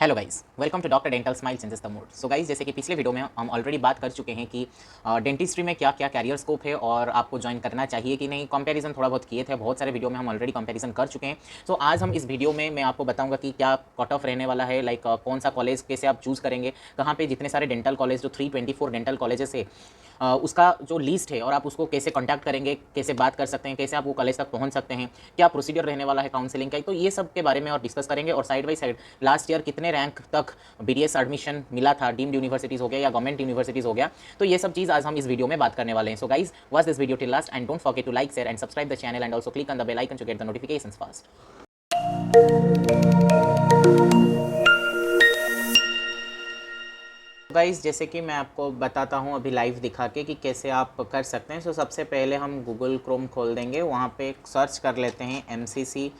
Hello guys, welcome to doctor dental smile changes the mood. So guys, जैसे कि पिछले video में हम ऑलरेडी बात कर चुके हैं कि डेंटिस्ट्री में क्या क्या कैरियर स्कोप है और आपको ज्वाइन करना चाहिए कि नहीं। कंपैरिजन थोड़ा बहुत किए थे, बहुत सारे वीडियो में हम ऑलरेडी कंपैरिजन कर चुके हैं। सो आज हम इस वीडियो में मैं आपको बताऊंगा कि क्या कट ऑफ रहने वाला है, लाइक कौन सा कॉलेज कैसे आप चूज़ करेंगे, कहाँ पे जितने सारे डेंटल कॉलेज जो 324 डेंटल कॉलेजेस है उसका जो लिस्ट है और आप उसको कैसे कॉन्टैक्ट करेंगे, कैसे बात कर सकते हैं, कैसे आप वो कॉलेज तक पहुंच सकते हैं, क्या प्रोसीजर रहने वाला है काउंसलिंग का, तो ये सब के बारे में और डिस्कस करेंगे। और side by side last year कितने रैंक तक बीडीएस एडमिशन मिला था, डीम्ड यूनिवर्सिटीज़ हो गया या गवर्नमेंट यूनिवर्सिटीज़ हो गया, तो ये सब चीज़ आज हम इस वीडियो में बात करने वाले हैं। So guys, watch this video till last and don't forget to like, share and subscribe the channel and also click on the bell icon to get the notifications fast. Guys, जैसे कि मैं आपको बताता हूँ अभी लाइव दिखा के कि कैसे आप कर सकते हैं। सो सबसे पहले हम गूगल क्रोम खोल देंगे, वहाँ पे सर्च कर लेते हैं एमसीसी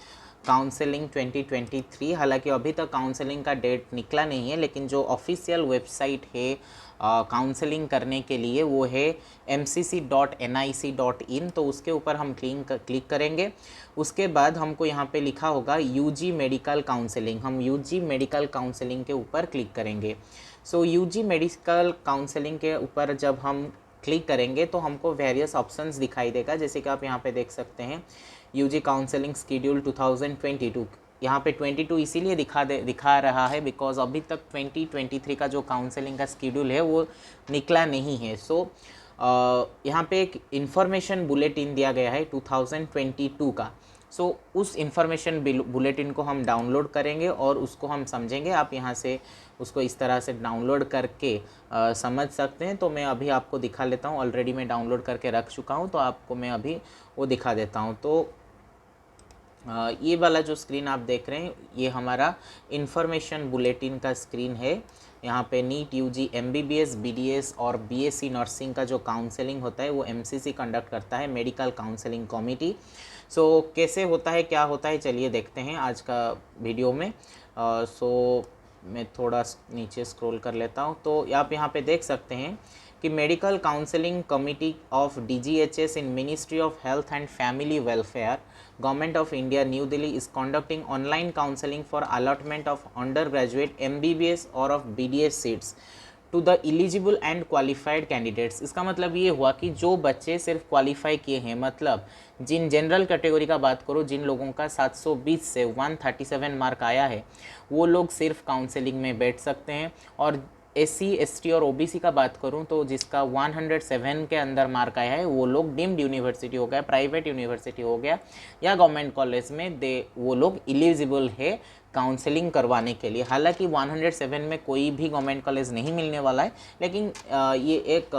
काउंसलिंग 2023। हालांकि अभी तक काउंसलिंग का डेट निकला नहीं है, लेकिन जो ऑफिशियल वेबसाइट है काउंसलिंग करने के लिए वो है mcc.nic.in। तो उसके ऊपर हम क्लिक करेंगे। उसके बाद हमको यहाँ पे लिखा होगा यूजी मेडिकल काउंसलिंग, हम यूजी मेडिकल काउंसलिंग के ऊपर क्लिक करेंगे। सो यूजी मेडिकल काउंसलिंग के ऊपर जब हम क्लिक करेंगे तो हमको वेरियस ऑप्शंस दिखाई देगा, जैसे कि आप यहाँ पे देख सकते हैं यूजी काउंसलिंग स्कीड्यूल 2022। यहाँ पे 22 इसीलिए दिखा रहा है बिकॉज अभी तक 2023 का जो काउंसलिंग का स्कीड्यूल है वो निकला नहीं है। सो यहाँ पे एक इन्फॉर्मेशन बुलेटिन दिया गया है 2022 का। सो उस इन्फॉर्मेशन बुलेटिन को हम डाउनलोड करेंगे और उसको हम समझेंगे। आप यहाँ से उसको इस तरह से डाउनलोड करके समझ सकते हैं। तो मैं अभी आपको दिखा लेता हूँ, ऑलरेडी मैं डाउनलोड करके रख चुका हूँ, तो आपको मैं अभी वो दिखा देता हूँ। तो ये वाला जो स्क्रीन आप देख रहे हैं ये हमारा इन्फॉर्मेशन बुलेटिन का स्क्रीन है। यहाँ पे नीट यूजी एमबीबीएस बीडीएस और बीएससी नर्सिंग का जो काउंसलिंग होता है वो एमसीसी कंडक्ट करता है, मेडिकल काउंसलिंग कमेटी। सो कैसे होता है, क्या होता है, चलिए देखते हैं आज का वीडियो में। सो मैं थोड़ा नीचे स्क्रॉल कर लेता हूँ। तो आप यहाँ पे देख सकते हैं कि medical counselling committee of DGHS in ministry of health and family welfare, government of India, new Delhi is conducting online counselling for allotment of under graduate MBBS और of BDS seats to the eligible and qualified candidates. इसका मतलब ये हुआ कि जो बच्चे सिर्फ qualify किए हैं, मतलब जिन जनरल कैटेगरी का बात करो, जिन लोगों का 720 से 137 मार्क आया है, वो लोग सिर्फ काउंसलिंग में बैठ सकते हैं। और एससी एसटी और ओबीसी का बात करूं तो जिसका 107 के अंदर मार्क आया है वो लोग डीम्ड यूनिवर्सिटी हो गया, प्राइवेट यूनिवर्सिटी हो गया या गवर्नमेंट कॉलेज में वो लोग एलिजिबल है काउंसलिंग करवाने के लिए। हालांकि 107 में कोई भी गवर्नमेंट कॉलेज नहीं मिलने वाला है, लेकिन ये एक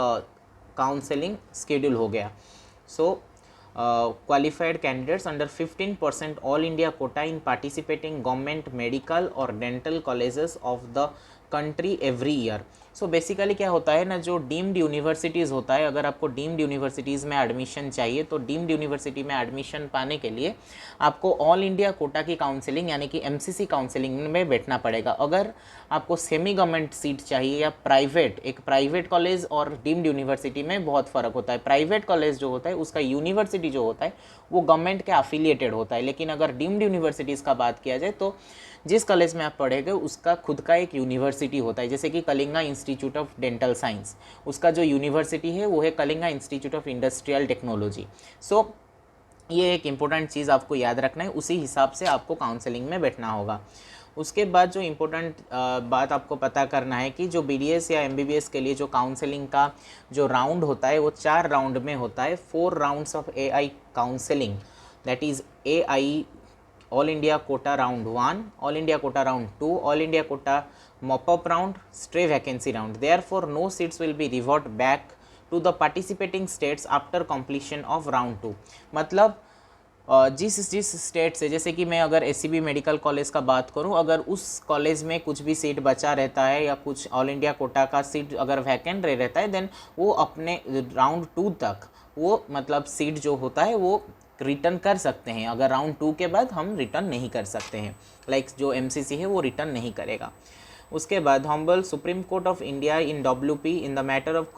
काउंसलिंग शेड्यूल हो गया। सो qualified candidates under 15% all India quota in participating government medical और dental colleges of the country every year। So basically क्या होता है ना, जो डीम्ड यूनिवर्सिटीज़ होता है, अगर आपको डीम्ड यूनिवर्सिटीज़ में एडमिशन चाहिए तो डीम्ड यूनिवर्सिटी में एडमिशन पाने के लिए आपको ऑल इंडिया कोटा की काउंसलिंग यानी कि एमसीसी काउंसलिंग में बैठना पड़ेगा। अगर आपको सेमी गवर्नमेंट सीट चाहिए या प्राइवेट, एक प्राइवेट कॉलेज और डीम्ड यूनिवर्सिटी में बहुत फ़र्क होता है। प्राइवेट कॉलेज जो होता है उसका यूनिवर्सिटी जो होता है वो गवर्नमेंट के एफिलिएटेड होता है, लेकिन अगर डीम्ड यूनिवर्सिटीज़ का बात किया जाए तो जिस कॉलेज में आप पढ़ेंगे उसका खुद का एक यूनिवर्सिटी होता है। जैसे कि Kalinga institute of dental science, उसका जो यूनिवर्सिटी है वो है Kalinga institute of industrial technology. So ये एक इम्पोर्टेंट चीज़ आपको याद रखना है, उसी हिसाब से आपको काउंसलिंग में बैठना होगा। उसके बाद जो इम्पोर्टेंट बात आपको पता करना है कि जो बीडीएस या एमबीबीएस के लिए जो काउंसलिंग का जो राउंड होता है वो 4 राउंड में होता है। 4 rounds of AI counselling, that is AI all India quota round 1, all India quota round 2, all India quota mop up round, stray vacancy round. Therefore no seats will be revert back to the participating states after completion of round 2। मतलब जिस state से, जैसे कि मैं अगर SCB medical college का बात करूं, अगर उस कॉलेज में कुछ भी सीट बचा रहता है या कुछ ऑल इंडिया कोटा का सीट अगर वैकेंट रहता है, देन वो अपने राउंड 2 तक वो मतलब सीट जो होता है वो रिटर्न कर सकते हैं। अगर राउंड 2 के बाद हम रिटर्न नहीं कर सकते हैं, लाइक जो एमसीसी है वो रिटर्न नहीं करेगा। उसके बाद honourable supreme court of India in WP in the matter of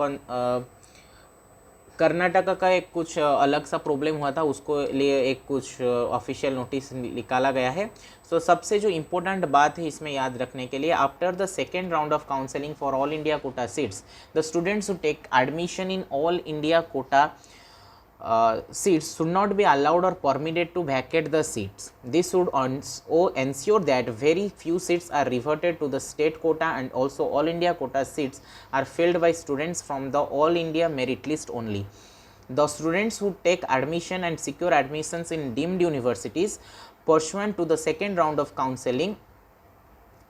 Karnataka का एक कुछ अलग सा प्रॉब्लम हुआ था, उसको लिए एक कुछ ऑफिशियल नोटिस निकाला गया है। सो सबसे जो इम्पोर्टेंट बात है इसमें याद रखने के लिए, after the second round of counselling for all India quota seats the students who take admission in all India quota seats should not be allowed or permitted to vacate the seats. This should also ensure that very few seats are reverted to the state quota, and also all India quota seats are filled by students from the all India merit list only. The students who take admission and secure admissions in deemed universities pursuant to the second round of counseling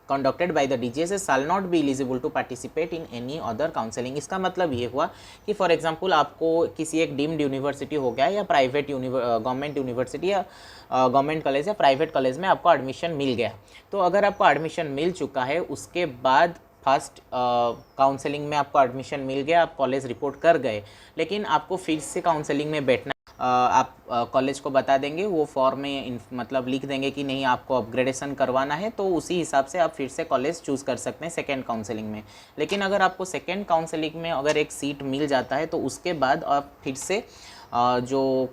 conducted by the DGSS shall not be eligible to participate in any other counseling। इसका मतलब ये हुआ कि for example आपको किसी एक deemed university हो गया या प्राइवेट गवर्नमेंट यूनिवर्सिटी या गवर्नमेंट कॉलेज या प्राइवेट कॉलेज में आपको एडमिशन मिल गया, तो अगर आपको एडमिशन मिल चुका है उसके बाद फर्स्ट काउंसलिंग में आपको एडमिशन मिल गया, आप कॉलेज रिपोर्ट कर गए, लेकिन आपको फिर से काउंसलिंग में बैठना, आप कॉलेज को बता देंगे, वो फॉर्म में मतलब लिख देंगे कि नहीं आपको अपग्रेडेशन करवाना है, तो उसी हिसाब से आप फिर से कॉलेज चूज़ कर सकते हैं सेकेंड काउंसलिंग में। लेकिन अगर आपको सेकेंड काउंसलिंग में अगर एक सीट मिल जाता है तो उसके बाद आप फिर से जो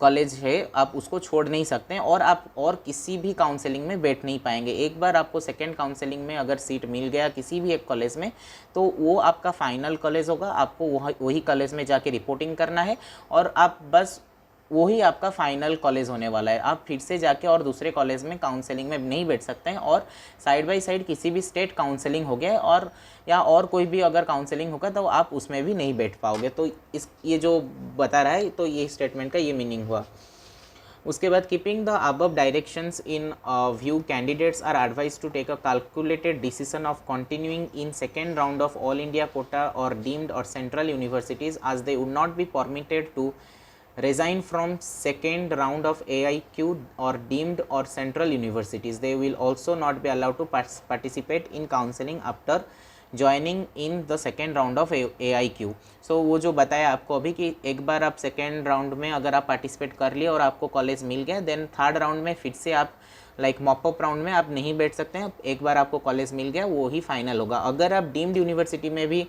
कॉलेज है आप उसको छोड़ नहीं सकते हैं और आप और किसी भी काउंसलिंग में बैठ नहीं पाएंगे। एक बार आपको सेकेंड काउंसलिंग में अगर सीट मिल गया किसी भी एक कॉलेज में तो वो आपका फाइनल कॉलेज होगा, आपको वही कॉलेज में जाके रिपोर्टिंग करना है और आप बस वही आपका फाइनल कॉलेज होने वाला है। आप फिर से जाके और दूसरे कॉलेज में काउंसलिंग में नहीं बैठ सकते हैं और साइड बाय साइड किसी भी स्टेट काउंसलिंग हो गया और या और कोई भी अगर काउंसलिंग होगा तो आप उसमें भी नहीं बैठ पाओगे। तो ये जो बता रहा है तो ये स्टेटमेंट का ये मीनिंग हुआ। उसके बाद keeping the above directions in view candidates are advise to take a calculated decision of continuing in second round of all India quota और डीम्ड और central universities as they would not be permitted to resign from second round of AIQ or deemed or central universities. They will also not be allowed to participate in counseling after joining in the second round of AIQ. So वो जो बताया आपको अभी कि एक बार आप second round में अगर आप पार्टिसिपेट कर लिए और आपको कॉलेज मिल गया, देन थर्ड राउंड में फिर से आप लाइक मॉपअप राउंड में आप नहीं बैठ सकते हैं। एक बार आपको कॉलेज मिल गया वो ही फाइनल होगा। अगर आप डीम्ड यूनिवर्सिटी में भी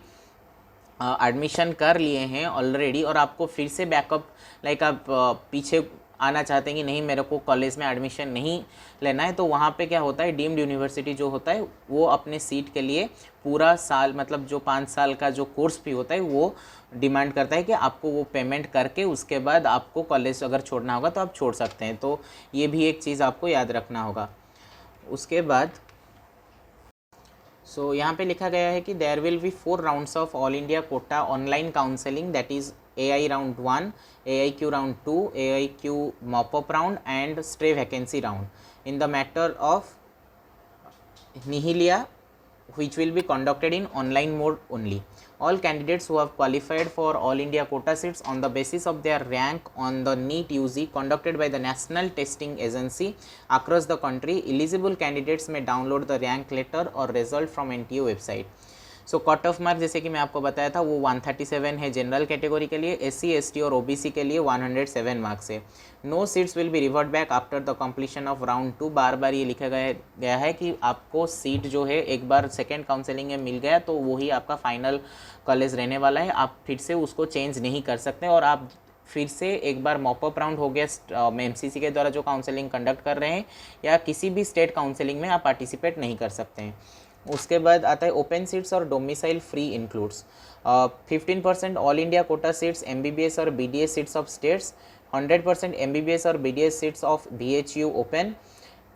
एडमिशन कर लिए हैं ऑलरेडी और आपको फिर से बैकअप लाइक आप पीछे आना चाहते हैं कि नहीं मेरे को कॉलेज में एडमिशन नहीं लेना है, तो वहाँ पे क्या होता है, डीम्ड यूनिवर्सिटी जो होता है वो अपने सीट के लिए पूरा साल मतलब जो 5 साल का जो कोर्स फी होता है वो डिमांड करता है कि आपको वो पेमेंट करके उसके बाद आपको कॉलेज अगर छोड़ना होगा तो आप छोड़ सकते हैं। तो ये भी एक चीज़ आपको याद रखना होगा। उसके बाद यहाँ पे लिखा गया है कि there will be 4 rounds of all India quota online counselling, that is AI round 1, AIQ round 2, AIQ mop up round and stray vacancy round in the matter of निहिलिया which will be conducted in online mode only. All candidates who have qualified for all India quota seats on the basis of their rank on the NEET UG conducted by the National Testing Agency across the country, eligible candidates may download the rank letter or result from NTU website. So cut off mark जैसे कि मैं आपको बताया था वो 137 है general category के लिए, SC ST और OBC के लिए 107 मार्क्स है। No seats will be revert back after the completion of round 2। बार बार ये लिखा गया है कि आपको सीट जो है एक बार सेकेंड काउंसलिंग में मिल गया तो वही आपका फाइनल कॉलेज रहने वाला है, आप फिर से उसको चेंज नहीं कर सकते और आप फिर से एक बार मॉपअप राउंड हो गया MCC के द्वारा जो काउंसलिंग कंडक्ट कर रहे हैं या किसी भी स्टेट काउंसलिंग में आप पार्टिसिपेट नहीं कर सकते हैं। उसके बाद आता है ओपन सीट्स और domicile free includes 15% all India quota seats MBBS और BDS seats of states, 100% MBBS और BDS seats of BHU open,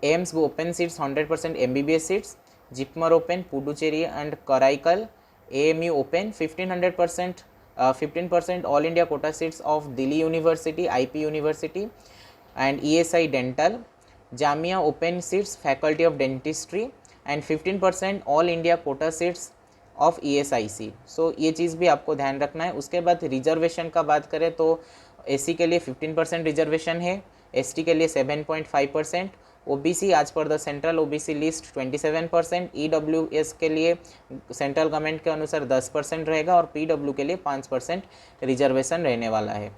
AIIMS open seats 100% MBBS seats, JIPMER open Puducherry and Karaikal, AMU open 15% all India quota seats of Delhi university IP university and ESI dental, Jamia open seats faculty of dentistry and 15% all India quota seats of ESIC। सो ये चीज़ भी आपको ध्यान रखना है। उसके बाद reservation का बात करें तो SC के लिए 15% रिजर्वेशन है, ST के लिए 7.5%, OBC आज पर the central OBC list 27%, EWS के लिए सेंट्रल गवर्नमेंट के अनुसार 10% रहेगा और PW के लिए 5% रिजर्वेशन रहने वाला है।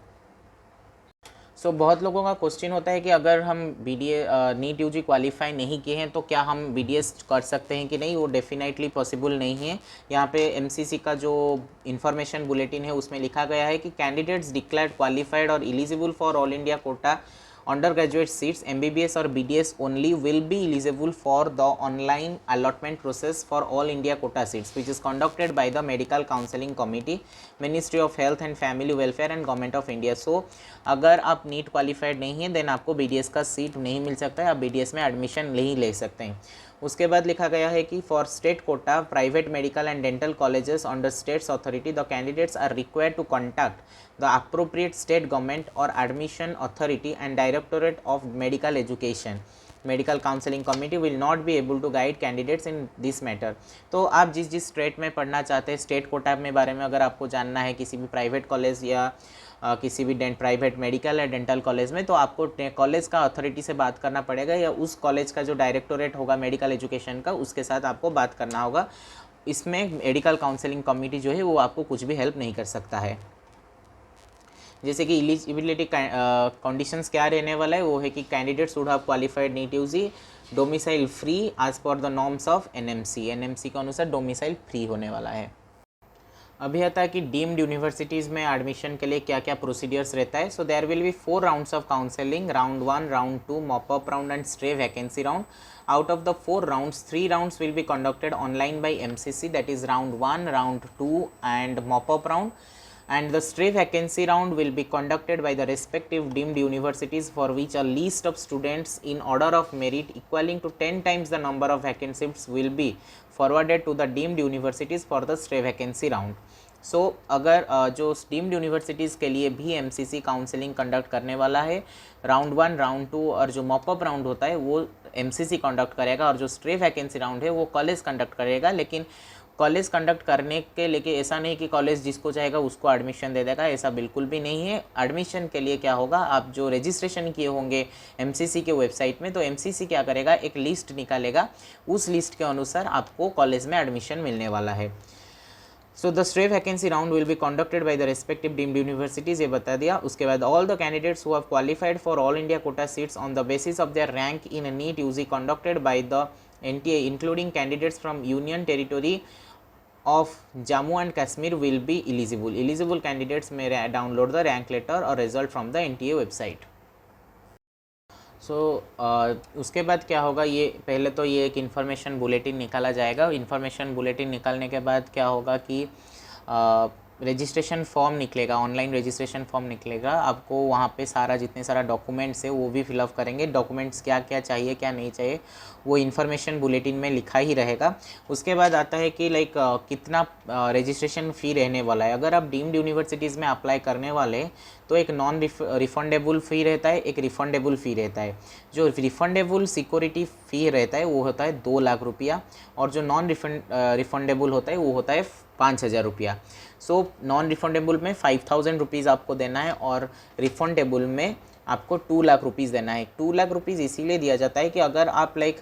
सो बहुत लोगों का क्वेश्चन होता है कि अगर हम BDA नीट यूजी क्वालिफाई नहीं किए हैं तो क्या हम BDS कर सकते हैं कि नहीं। वो डेफिनेटली पॉसिबल नहीं है। यहाँ पे MCC का जो इन्फॉर्मेशन बुलेटिन है उसमें लिखा गया है कि कैंडिडेट्स डिक्लेयर्ड क्वालिफाइड और eligible for all India Kota undergraduate seats MBBS or BDS only will be eligible for the online allotment process for all India quota seats which is conducted by the Medical Counseling Committee, Ministry of Health and Family Welfare and Government of India। So अगर आप NEET qualified नहीं हैं then आपको BDS का seat नहीं मिल सकता है, आप BDS में एडमिशन नहीं ले सकते हैं। उसके बाद लिखा गया है कि for state quota private medical and dental colleges under states authority the candidates are required to contact the appropriate state government और admission authority and directorate of medical education. Medical counselling committee will not be able to guide candidates in this matter. तो आप जिस state में पढ़ना चाहते हैं, state quota में बारे में अगर आपको जानना है किसी भी प्राइवेट कॉलेज या किसी भी प्राइवेट मेडिकल या डेंटल कॉलेज में, तो आपको कॉलेज का अथॉरिटी से बात करना पड़ेगा या उस कॉलेज का जो डायरेक्टोरेट होगा मेडिकल एजुकेशन का उसके साथ आपको बात करना होगा। इसमें मेडिकल काउंसलिंग कमेटी जो है वो आपको कुछ भी हेल्प नहीं कर सकता है। जैसे कि एलिजिबिलिटी कंडीशंस क्या रहने वाला है, वो है कि candidates would have qualified NEET UG domicile free as per the norms of NMC के अनुसार डोमिसाइल फ्री होने वाला है। अभी आता है कि डीम्ड यूनिवर्सिटीज़ में एडमिशन के लिए क्या क्या प्रोसीडियर्स रहता है। So there will be 4 rounds of counselling, round 1, round 2, mop up round and stray vacancy round. Out of the 4 rounds, 3 rounds will be conducted online by MCC, that is round 1, round 2 and mop-up round, and the stray vacancy round will be conducted by the respective deemed universities for which a list of students in order of merit equaling to 10 times the number of vacancies will be forwarded to the deemed universities for the stray vacancy round। सो अगर जो deemed universities के लिए भी MCC counselling conduct करने वाला है, round 1, round 2 और जो मॉपअप राउंड होता है वो MCC कंडक्ट करेगा और जो स्ट्रे वैकेंसी राउंड है वो कॉलेज कंडक्ट करेगा। लेकिन कॉलेज कंडक्ट करने के लेके ऐसा नहीं कि कॉलेज जिसको चाहेगा उसको एडमिशन दे देगा, ऐसा बिल्कुल भी नहीं है। एडमिशन के लिए क्या होगा, आप जो रजिस्ट्रेशन किए होंगे MCC के वेबसाइट में, तो MCC क्या करेगा, एक लिस्ट निकालेगा, उस लिस्ट के अनुसार आपको कॉलेज में एडमिशन मिलने वाला है। So the stray vacancy round will be conducted by the respective deemed universities, ये बता दिया। उसके बाद all the candidates who have qualified for all India quota seats on the basis of their rank in NEET UG conducted by the NTA including candidates from union territory of Jammu and Kashmir will be eligible. Eligible candidates may download the rank letter और result from the NTA website. सो उसके बाद क्या होगा, ये पहले तो ये एक इन्फॉर्मेशन बुलेटिन निकाला जाएगा। इन्फॉर्मेशन बुलेटिन निकालने के बाद क्या होगा कि रजिस्ट्रेशन फॉर्म निकलेगा, ऑनलाइन रजिस्ट्रेशन फॉर्म निकलेगा। आपको वहाँ पे सारा जितने सारा डॉक्यूमेंट्स है वो भी फिलअप करेंगे। डॉक्यूमेंट्स क्या क्या चाहिए क्या नहीं चाहिए वो इन्फॉर्मेशन बुलेटिन में लिखा ही रहेगा। उसके बाद आता है कि लाइक कितना रजिस्ट्रेशन फ़ी रहने वाला है। अगर आप डीम्ड यूनिवर्सिटीज़ में अप्लाई करने वाले तो एक नॉन रिफंडेबल फ़ी रहता है, एक रिफंडेबल फ़ी रहता है। जो रिफंडेबल सिक्योरिटी फ़ी रहता है वो होता है 2 लाख रुपया और जो नॉन रिफंडेबल होता है वो होता है 5,000 रुपया। सो नॉन रिफंडेबल में 5,000 रुपीज़ आपको देना है और रिफंडेबल में आपको 2 लाख रुपीज़ देना है। 2 लाख रुपीज़ इसीलिए दिया जाता है कि अगर आप लाइक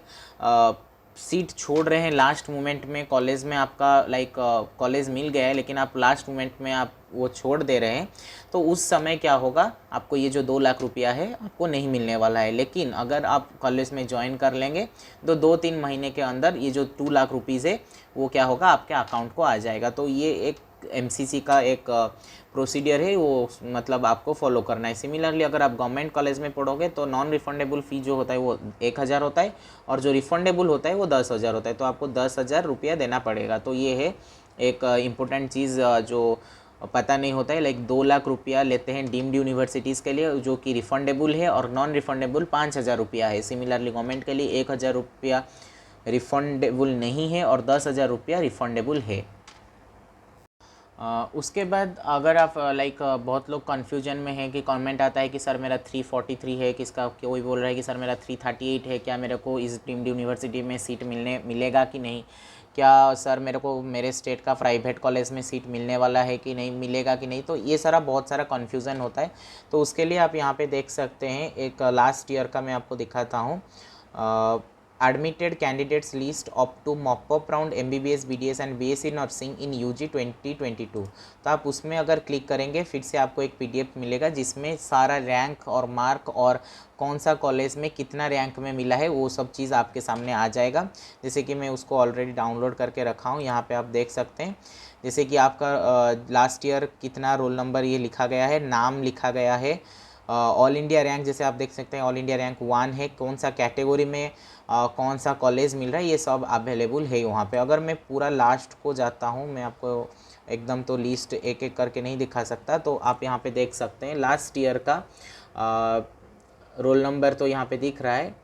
सीट छोड़ रहे हैं लास्ट मोमेंट में, कॉलेज में आपका लाइक कॉलेज मिल गया है लेकिन आप लास्ट मोमेंट में आप वो छोड़ दे रहे हैं, तो उस समय क्या होगा, आपको ये जो 2 लाख रुपया है आपको नहीं मिलने वाला है। लेकिन अगर आप कॉलेज में ज्वाइन कर लेंगे तो 2-3 महीने के अंदर ये जो 2 लाख रुपीज़ है वो क्या होगा, आपके अकाउंट को आ जाएगा। तो ये एक MCC का एक प्रोसीडियर है, वो मतलब आपको फॉलो करना है। सिमिलरली अगर आप गवर्नमेंट कॉलेज में पढ़ोगे तो नॉन रिफंडेबल फ़ी जो होता है वो 1,000 होता है और जो रिफंडेबल होता है वो 10,000 होता है। तो आपको 10,000 रुपया देना पड़ेगा। तो ये है एक इम्पोर्टेंट चीज़ जो पता नहीं होता है। लाइक 2 लाख रुपया लेते हैं डीम्ड यूनिवर्सिटीज़ के लिए जो कि रिफंडेबल है और नॉन रिफंडेबल 5,000 रुपया है। सिमिलरली गवर्नमेंट के लिए 1,000 रुपया रिफंडेबल नहीं है और 10,000 रुपया रिफंडेबल है। उसके बाद अगर आप लाइक बहुत लोग कन्फ्यूजन में हैं कि कमेंट आता है कि सर मेरा 343 है, किसका कोई बोल रहा है कि सर मेरा 338 है, क्या मेरे को इस डीम्ड यूनिवर्सिटी में सीट मिलेगा कि नहीं, क्या सर मेरे को मेरे स्टेट का प्राइवेट कॉलेज में सीट मिलने वाला है कि नहीं, मिलेगा कि नहीं। तो ये सारा बहुत सारा कन्फ्यूज़न होता है। तो उसके लिए आप यहाँ पे देख सकते हैं, एक लास्ट ईयर का मैं आपको दिखाता हूँ। admitted candidates list up to mock-up round MBBS BDS and BSc nursing in UG 2022। तो आप उसमें अगर क्लिक करेंगे फिर से आपको एक PDF मिलेगा जिसमें सारा रैंक और मार्क और कौन सा कॉलेज में कितना रैंक में मिला है वो सब चीज़ आपके सामने आ जाएगा। जैसे कि मैं उसको ऑलरेडी डाउनलोड करके रखा हूँ, यहाँ पे आप देख सकते हैं। जैसे कि आपका लास्ट ईयर कितना रोल नंबर ये लिखा गया है, नाम लिखा गया है, ऑल इंडिया रैंक जैसे आप देख सकते हैं ऑल इंडिया रैंक 1 है, कौन सा कैटेगरी में कौन सा कॉलेज मिल रहा है, ये सब अवेलेबल है वहाँ पे। अगर मैं पूरा लास्ट को जाता हूँ, मैं आपको एकदम तो लिस्ट एक एक करके नहीं दिखा सकता, तो आप यहाँ पे देख सकते हैं लास्ट ईयर का रोल नंबर तो यहाँ पे दिख रहा है।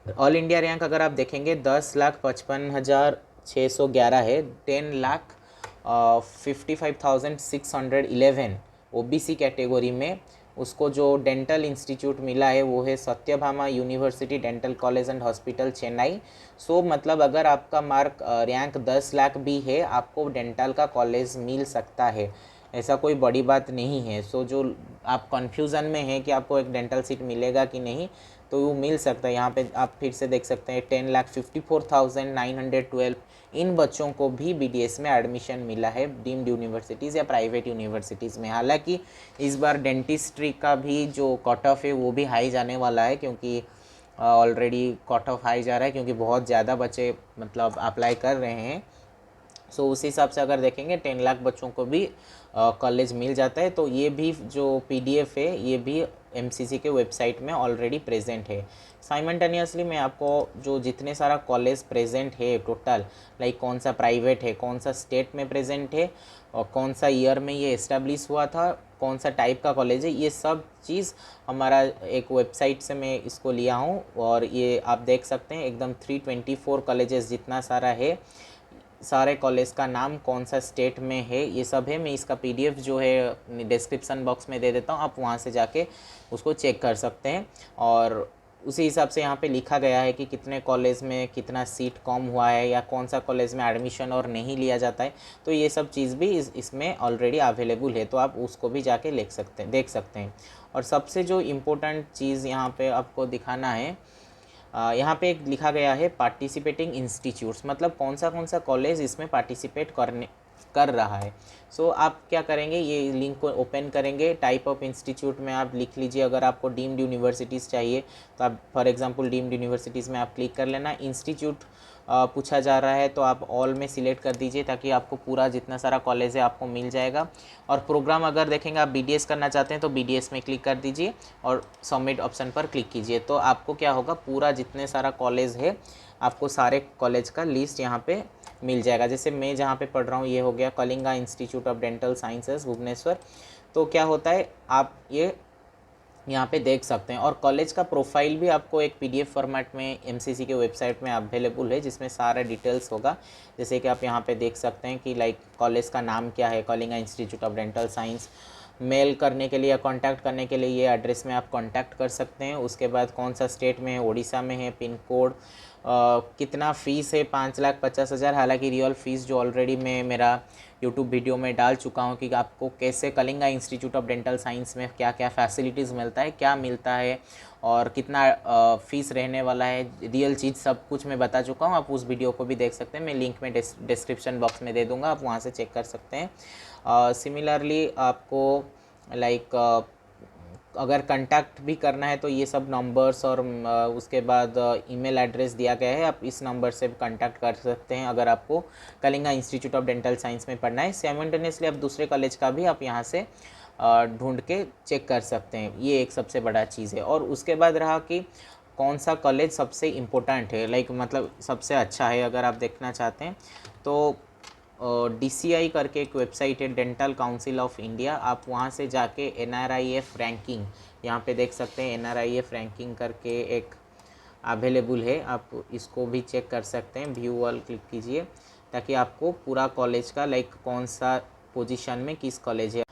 ऑल इंडिया रैंक अगर आप देखेंगे 10,55,611 है, 10,55,611 OBC कैटेगरी में। उसको जो डेंटल इंस्टीट्यूट मिला है वो है Sathyabama university dental college and hospital Chennai. So मतलब अगर आपका मार्क रैंक 10 लाख भी है, आपको डेंटल का कॉलेज मिल सकता है, ऐसा कोई बड़ी बात नहीं है। सो जो आप कन्फ्यूज़न में है कि आपको एक डेंटल सीट मिलेगा कि नहीं, तो वो मिल सकता है। यहाँ पे आप फिर से देख सकते हैं 10,54,912 इन बच्चों को भी BDS में एडमिशन मिला है डीम्ड यूनिवर्सिटीज़ या प्राइवेट यूनिवर्सिटीज़ में। हालांकि इस बार डेंटिस्ट्री का भी जो कट ऑफ है वो भी हाई जाने वाला है, क्योंकि ऑलरेडी कट ऑफ हाई जा रहा है, क्योंकि बहुत ज़्यादा बच्चे मतलब अप्लाई कर रहे हैं। सो उस हिसाब से अगर देखेंगे 10 लाख बच्चों को भी कॉलेज मिल जाता है। तो ये भी जो PDF है ये भी MCC के वेबसाइट में ऑलरेडी प्रेजेंट है। साइमल्टेनियसली मैं आपको जो जितने सारा कॉलेज प्रेजेंट है टोटल, लाइक कौन सा प्राइवेट है, कौन सा स्टेट में प्रेजेंट है और कौन सा ईयर में ये इस्टेब्लिश हुआ था, कौन सा टाइप का कॉलेज है, ये सब चीज़ हमारा एक वेबसाइट से मैं इसको लिया हूँ। और ये आप देख सकते हैं एकदम 324 कॉलेजेस जितना सारा है, सारे कॉलेज का नाम कौन सा स्टेट में है, ये सब है। मैं इसका PDF जो है डिस्क्रिप्शन बॉक्स में दे देता हूँ, आप वहाँ से जाके उसको चेक कर सकते हैं। और उसी हिसाब से यहाँ पे लिखा गया है कि कितने कॉलेज में कितना सीट कम हुआ है या कौन सा कॉलेज में एडमिशन और नहीं लिया जाता है। तो ये सब चीज़ भी इसमें ऑलरेडी अवेलेबल है, तो आप उसको भी जाके देख सकते हैं। और सबसे जो इम्पोर्टेंट चीज़ यहाँ पे आपको दिखाना है, यहाँ पे एक लिखा गया है पार्टिसिपेटिंग इंस्टीट्यूट्स, मतलब कौन सा कॉलेज इसमें पार्टिसिपेट कर रहा है। सो आप क्या करेंगे, ये लिंक को ओपन करेंगे, टाइप ऑफ इंस्टीट्यूट में आप लिख लीजिए। अगर आपको डीम्ड यूनिवर्सिटीज़ चाहिए तो आप फॉर एग्जांपल डीम्ड यूनिवर्सिटीज़ में आप क्लिक कर लेना। इंस्टीट्यूट पूछा जा रहा है तो आप ऑल में सिलेक्ट कर दीजिए, ताकि आपको पूरा जितना सारा कॉलेज है आपको मिल जाएगा। और प्रोग्राम अगर देखेंगे आप BDS करना चाहते हैं तो BDS में क्लिक कर दीजिए और सबमिट ऑप्शन पर क्लिक कीजिए। तो आपको क्या होगा, पूरा जितने सारा कॉलेज है आपको सारे कॉलेज का लिस्ट यहाँ पे मिल जाएगा। जैसे मैं जहाँ पे पढ़ रहा हूँ ये हो गया Kalinga institute of Dental Sciences Bhubaneswar. तो क्या होता है, आप ये यहाँ पे देख सकते हैं। और कॉलेज का प्रोफाइल भी आपको एक PDF फॉर्मेट में MCC के वेबसाइट में अवेलेबल है, जिसमें सारा डिटेल्स होगा। जैसे कि आप यहाँ पे देख सकते हैं कि लाइक कॉलेज का नाम क्या है, Kalinga institute of dental Science. Mail करने के लिए या कांटेक्ट करने के लिए ये एड्रेस में आप कांटेक्ट कर सकते हैं। उसके बाद कौन सा स्टेट में है, उड़ीसा में है, पिन कोड, कितना फ़ीस है 5,50,000। हालांकि रियल फ़ीस जो ऑलरेडी मैं मेरा यूट्यूब वीडियो में डाल चुका हूँ कि आपको कैसे Kalinga institute of dental science में क्या क्या फैसिलिटीज़ मिलता है, क्या मिलता है और कितना फ़ीस रहने वाला है, रियल चीज़ सब कुछ मैं बता चुका हूँ। आप उस वीडियो को भी देख सकते हैं, मैं लिंक में डिस्क्रिप्शन बॉक्स में दे दूँगा, आप वहाँ से चेक कर सकते हैं। सिमिलरली आपको लाइक अगर कांटेक्ट भी करना है तो ये सब नंबर्स और उसके बाद ईमेल एड्रेस दिया गया है, आप इस नंबर से कांटेक्ट कर सकते हैं अगर आपको Kalinga institute of dental science में पढ़ना है। साइमल्टेनियसली आप दूसरे कॉलेज का भी आप यहाँ से ढूंढ के चेक कर सकते हैं, ये एक सबसे बड़ा चीज़ है। और उसके बाद रहा कि कौन सा कॉलेज सबसे इम्पोर्टेंट है, लाइक मतलब सबसे अच्छा है अगर आप देखना चाहते हैं तो DCI करके एक वेबसाइट है, डेंटल काउंसिल ऑफ इंडिया। आप वहाँ से जाके NRIF रैंकिंग यहाँ पे देख सकते हैं, NRIF रैंकिंग करके एक अवेलेबल है, आप इसको भी चेक कर सकते हैं। व्यू ऑल क्लिक कीजिए ताकि आपको पूरा कॉलेज का लाइक कौन सा पोजीशन में किस कॉलेज है।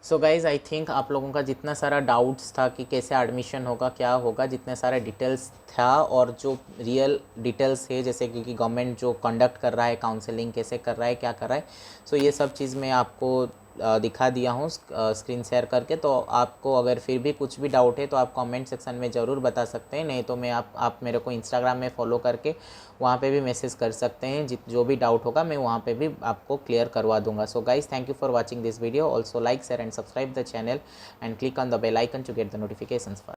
सो गाइज़ आई थिंक आप लोगों का जितना सारा डाउट्स था कि कैसे एडमिशन होगा, क्या होगा, जितने सारे डिटेल्स था और जो रियल डिटेल्स है, जैसे कि गवर्नमेंट जो कंडक्ट कर रहा है, काउंसलिंग कैसे कर रहा है, क्या कर रहा है, सो ये सब चीज़ मैं आपको दिखा दिया हूँ स्क्रीन शेयर करके। तो आपको अगर फिर भी कुछ भी डाउट है तो आप कमेंट सेक्शन में ज़रूर बता सकते हैं, नहीं तो मैं आप मेरे को इंस्टाग्राम में फॉलो करके वहाँ पे भी मैसेज कर सकते हैं। जो भी डाउट होगा मैं वहाँ पे भी आपको क्लियर करवा दूंगा। So guys, thank you for watching this video. Also like, share and subscribe the channel and click on the bell icon to get the notifications.